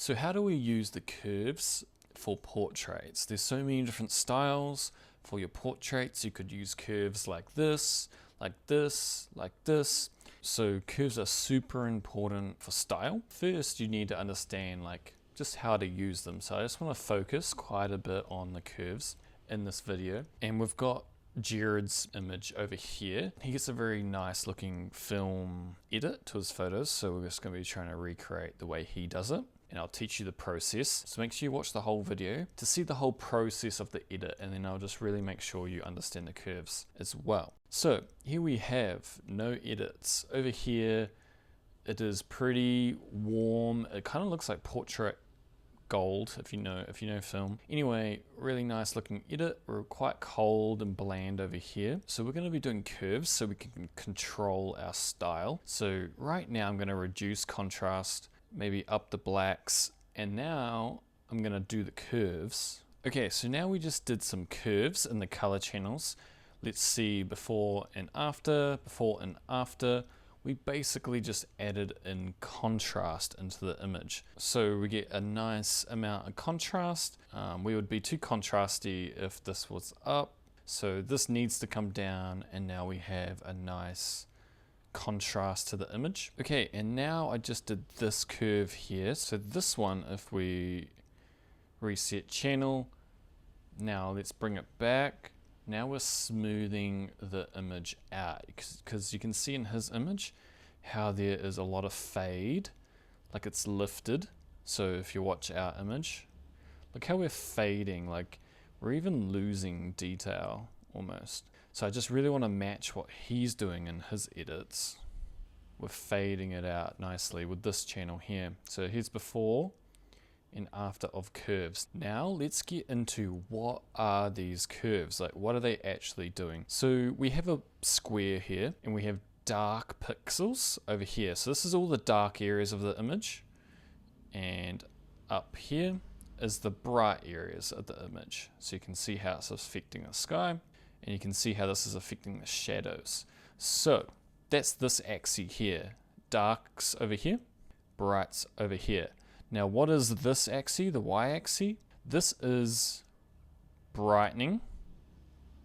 So how do we use the curves for portraits? There's so many different styles for your portraits. You could use curves like this, like this, like this. So curves are super important for style. First, you need to understand just how to use them. So I just want to focus quite a bit on the curves in this video. And we've got Jared's image over here. He gets a very nice looking film edit to his photos. So we're just going to be trying to recreate the way he does it. And I'll teach you the process. So make sure you watch the whole video to see the whole process of the edit, and then I'll just really make sure you understand the curves as well. So here we have no edits. Over here, it is pretty warm. It kind of looks like portrait gold, if you know film. Anyway, really nice looking edit. We're quite cold and bland over here. So we're going to be doing curves so we can control our style. So right now I'm going to reduce contrast, maybe up the blacks, and now I'm going to do the curves. Okay, so now we just did some curves in the color channels. Let's see before and after, before and after. We basically just added in contrast into the image. So we get a nice amount of contrast. We would be too contrasty if this was up. So this needs to come down, and now we have a nice contrast to the image. Okay, and now I just did this curve here. So this one, if we reset channel, now let's bring it back. Now we're smoothing the image out, because you can see in his image how there is a lot of fade, like it's lifted. So if you watch our image, look how we're fading, like we're even losing detail almost. So I just really want to match what he's doing in his edits. We're fading it out nicely with this channel here. So here's before and after of curves. Now let's get into what are these curves, like what are they actually doing? So we have a square here, and we have dark pixels over here. So this is all the dark areas of the image, and up here is the bright areas of the image. So you can see how it's affecting the sky, and you can see how this is affecting the shadows. So that's this axis here. Darks over here, brights over here. Now what is this axis, the y-axis? This is brightening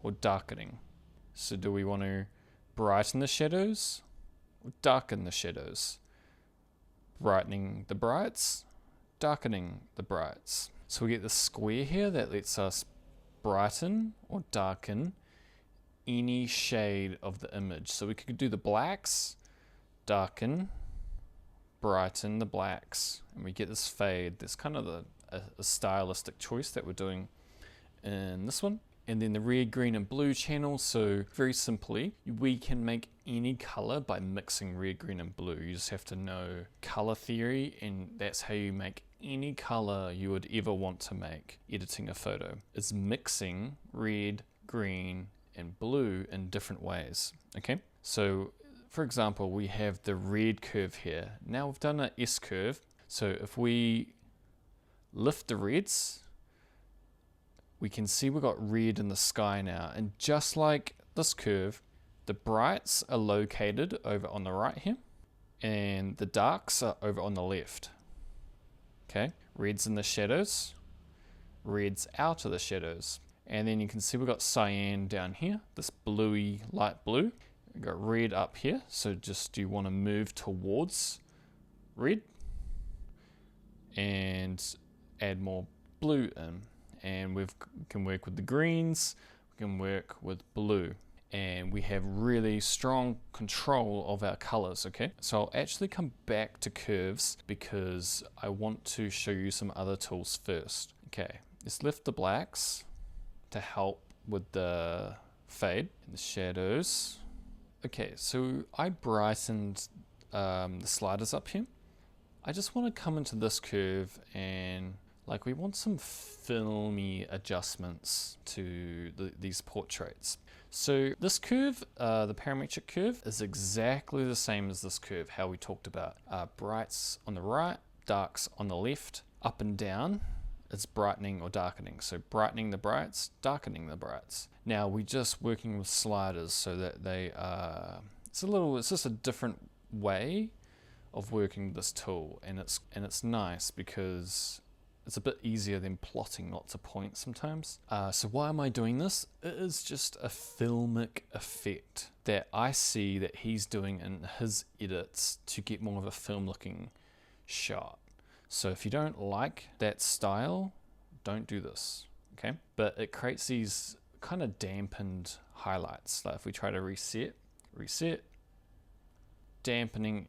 or darkening. So do we want to brighten the shadows or darken the shadows? Brightening the brights, darkening the brights. So we get this square here that lets us brighten or darken any shade of the image. So we could do the blacks, darken, brighten the blacks, and we get this fade. That's kind of a stylistic choice that we're doing in this one. And then the red, green, and blue channel. So very simply, we can make any color by mixing red, green, and blue. You just have to know color theory, and that's how you make any color you would ever want to make editing a photo, is mixing red, green, and blue in different ways. Okay, so for example, we have the red curve here. Now we've done an S curve. So if we lift the reds, we can see we've got red in the sky now. And just like this curve, the brights are located over on the right here, and the darks are over on the left. Okay, reds in the shadows, reds out of the shadows. And then you can see we've got cyan down here, this bluey light blue. We've got red up here, so just do you want to move towards red and add more blue in. And we can work with the greens, we can work with blue, and we have really strong control of our colors, okay? So I'll actually come back to curves because I want to show you some other tools first. Okay, let's lift the blacks to help with the fade and the shadows. Okay, so I brightened the sliders up here. I just want to come into this curve, and we want some filmy adjustments to these portraits. So this curve, the parametric curve, is exactly the same as this curve, how we talked about. Brights on the right, darks on the left, up and down. It's brightening or darkening. So brightening the brights, darkening the brights. Now we're just working with sliders so that they are, it's just a different way of working with this tool, and it's nice because it's a bit easier than plotting lots of points sometimes. So why am I doing this? It is just a filmic effect that I see that he's doing in his edits to get more of a film looking shot. So if you don't like that style, don't do this, okay? But it creates these kind of dampened highlights. Like if we try to reset, dampening,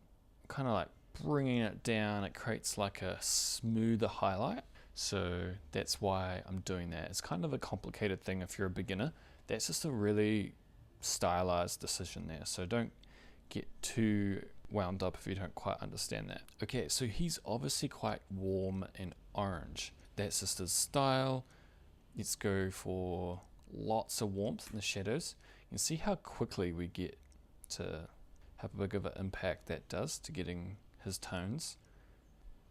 kind of like bringing it down, it creates like a smoother highlight. So that's why I'm doing that. It's kind of a complicated thing if you're a beginner. That's just a really stylized decision there. So don't get too wound up if you don't quite understand that. Okay, so he's obviously quite warm and orange. That's just his style. Let's go for lots of warmth in the shadows. You can see how quickly we get to how big of an impact that does to getting his tones.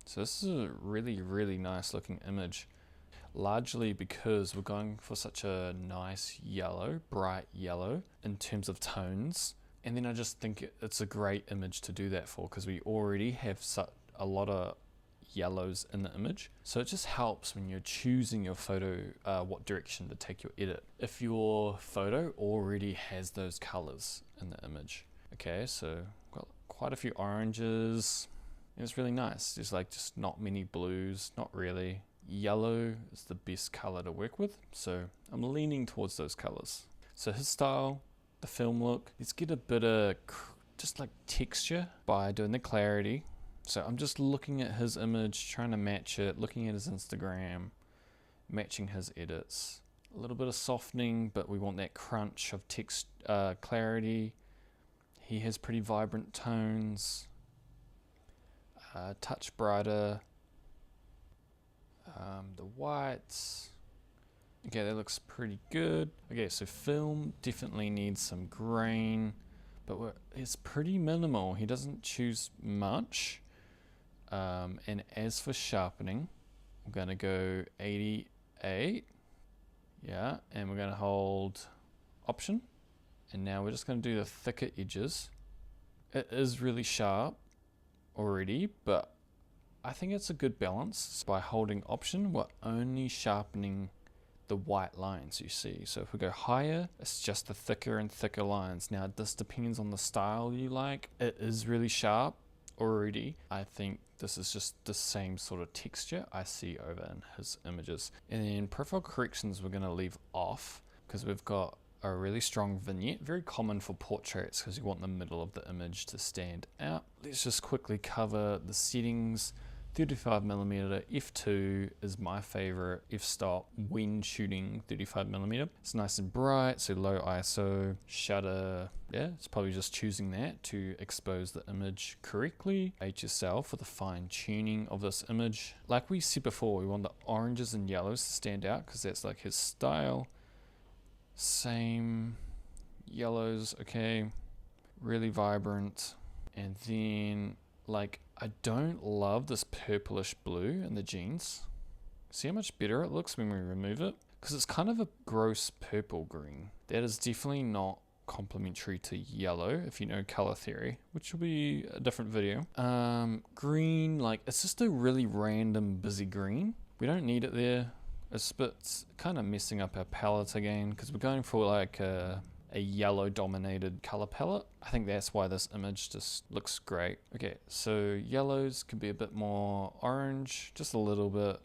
So this is a really, really nice looking image, largely because we're going for such a nice yellow, bright yellow in terms of tones. And then I just think it's a great image to do that for, because we already have a lot of yellows in the image. So it just helps when you're choosing your photo, what direction to take your edit. If your photo already has those colors in the image. Okay, so got quite a few oranges. It's really nice. There's like just not many blues, not really. Yellow is the best color to work with, so I'm leaning towards those colors. So his style, the film look, let's get a bit of just like texture by doing the clarity. So I'm just looking at his image, trying to match it, looking at his Instagram, matching his edits. A little bit of softening, but we want that crunch of text clarity. He has pretty vibrant tones. Touch brighter. The whites. Okay, that looks pretty good. Okay, so film definitely needs some grain, but it's pretty minimal. He doesn't choose much. And as for sharpening, I'm going to go 88. Yeah, and we're going to hold Option. And now we're just going to do the thicker edges. It is really sharp already, but I think it's a good balance. By holding Option, we're only sharpening the white lines you see. So if we go higher, it's just the thicker and thicker lines. Now this depends on the style you like. It is really sharp already. I think this is just the same sort of texture I see over in his images. And then profile corrections we're going to leave off because we've got a really strong vignette, very common for portraits because you want the middle of the image to stand out. Let's just quickly cover the settings. 35mm f2 is my favorite f-stop when shooting 35mm. It's nice and bright, so low ISO. Shutter, yeah, it's probably just choosing that to expose the image correctly. HSL for the fine tuning of this image. Like we said before, we want the oranges and yellows to stand out because that's like his style. Same yellows, okay, really vibrant. And then like I don't love this purplish blue in the jeans. See how much better it looks when we remove it? Because it's kind of a gross purple green. That is definitely not complementary to yellow, if you know color theory, which will be a different video. Green, like it's just a really random busy green. We don't need it there. It's kind of messing up our palette again because we're going for like a yellow dominated color palette. I think that's why this image just looks great. Okay, so yellows can be a bit more orange, just a little bit.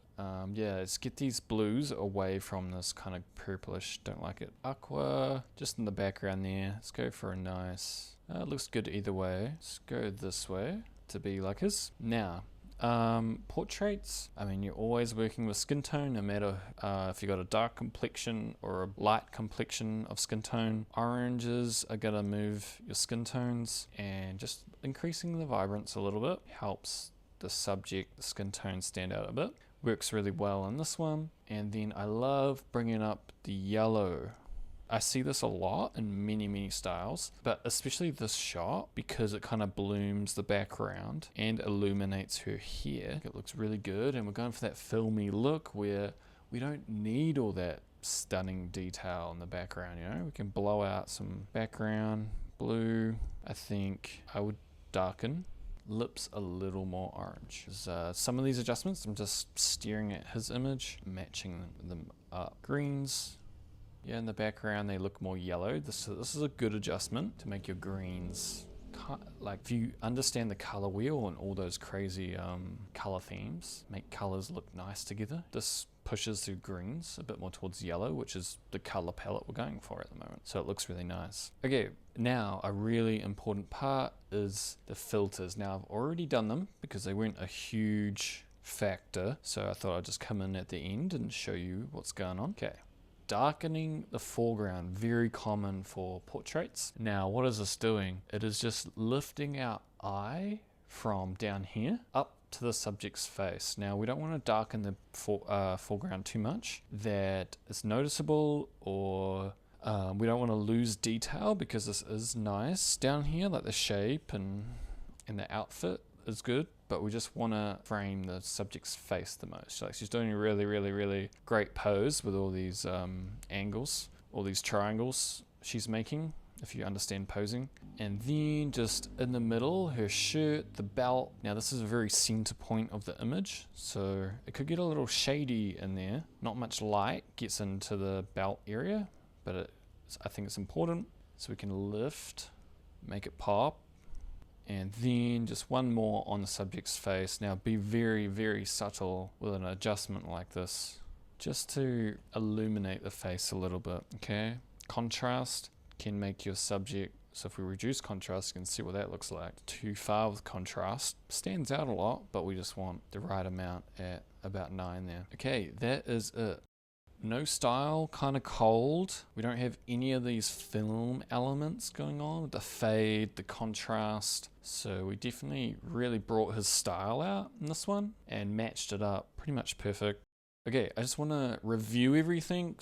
Yeah, let's get these blues away from this kind of purplish, don't like it. Aqua, just in the background there. Let's go for a nice, it looks good either way. Let's go this way to be like his. Now, portraits, I mean, you're always working with skin tone, no matter if you got a dark complexion or a light complexion of skin tone. Oranges are gonna move your skin tones, and just increasing the vibrance a little bit helps the subject, the skin tone stand out a bit. Works really well in this one. And then I love bringing up the yellow. I see this a lot in many styles, but especially this shot because it kind of blooms the background and illuminates her hair. It looks really good, and we're going for that filmy look where we don't need all that stunning detail in the background, you know? We can blow out some background blue. I think I would darken lips a little more orange. Some of these adjustments, I'm just staring at his image, matching them up. Greens, yeah, in the background they look more yellow. This is a good adjustment to make your greens, like if you understand the color wheel and all those crazy color themes, make colors look nice together. This pushes through greens a bit more towards yellow, which is the color palette we're going for at the moment. So it looks really nice. Okay, now a really important part is the filters. Now I've already done them because they weren't a huge factor. So I thought I'd just come in at the end and show you what's going on. Okay. Darkening the foreground, very common for portraits. Now, what is this doing? It is just lifting our eye from down here up to the subject's face. Now, we don't want to darken the foreground too much that it's noticeable, or we don't want to lose detail, because this is nice down here, like the shape and the outfit is good, but we just want to frame the subject's face the most. Like she's doing a really, really, really great pose with all these angles, all these triangles she's making, if you understand posing. And then just in the middle, her shirt, the belt. Now this is a very center point of the image, so it could get a little shady in there. Not much light gets into the belt area, but I think it's important. So we can lift, make it pop. And then just one more on the subject's face. Now be very, very subtle with an adjustment like this, just to illuminate the face a little bit, okay? Contrast can make your subject, so if we reduce contrast, you can see what that looks like. Too far with contrast stands out a lot, but we just want the right amount at about 9 there. Okay, that is it. No style, kind of cold. We don't have any of these film elements going on with the fade, the contrast. So we definitely really brought his style out in this one and matched it up pretty much perfect. Okay, I just want to review everything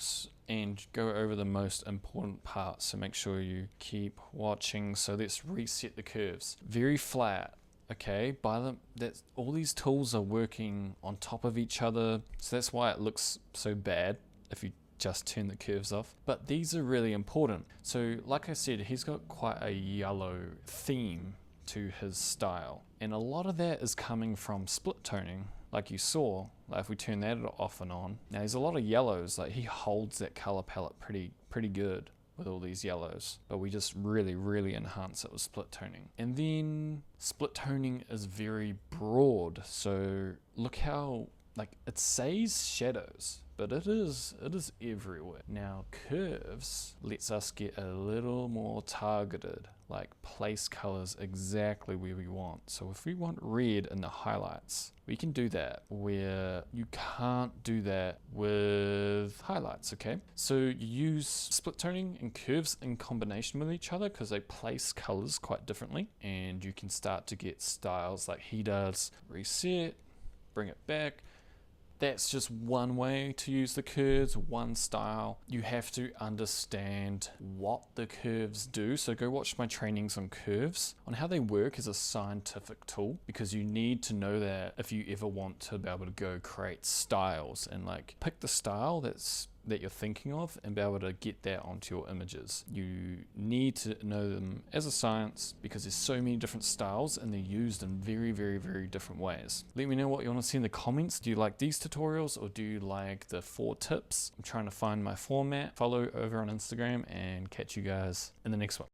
and go over the most important parts. So make sure you keep watching. So let's reset the curves. Very flat. Okay, all these tools are working on top of each other. So that's why it looks so bad if you just turn the curves off. But these are really important. So like I said, he's got quite a yellow theme to his style. And a lot of that is coming from split toning, like you saw. Like if we turn that off and on. Now there's a lot of yellows, like he holds that color palette pretty good with all these yellows, but we just really, really enhance it with split toning. And then split toning is very broad. So look how, like, it says shadows, but it is everywhere. Now curves lets us get a little more targeted, like place colors exactly where we want. So if we want red in the highlights, we can do that, where you can't do that with highlights, okay? So you use split toning and curves in combination with each other because they place colors quite differently, and you can start to get styles like he does. Reset, bring it back. That's just one way to use the curves, one style. You have to understand what the curves do. So go watch my trainings on curves, on how they work as a scientific tool, because you need to know that if you ever want to be able to go create styles and like pick the style that you're thinking of and be able to get that onto your images. You need to know them as a science because there's so many different styles and they're used in very, very, very different ways. Let me know what you want to see in the comments. Do you like these tutorials or do you like the 4 tips? I'm trying to find my format. Follow over on Instagram and catch you guys in the next one.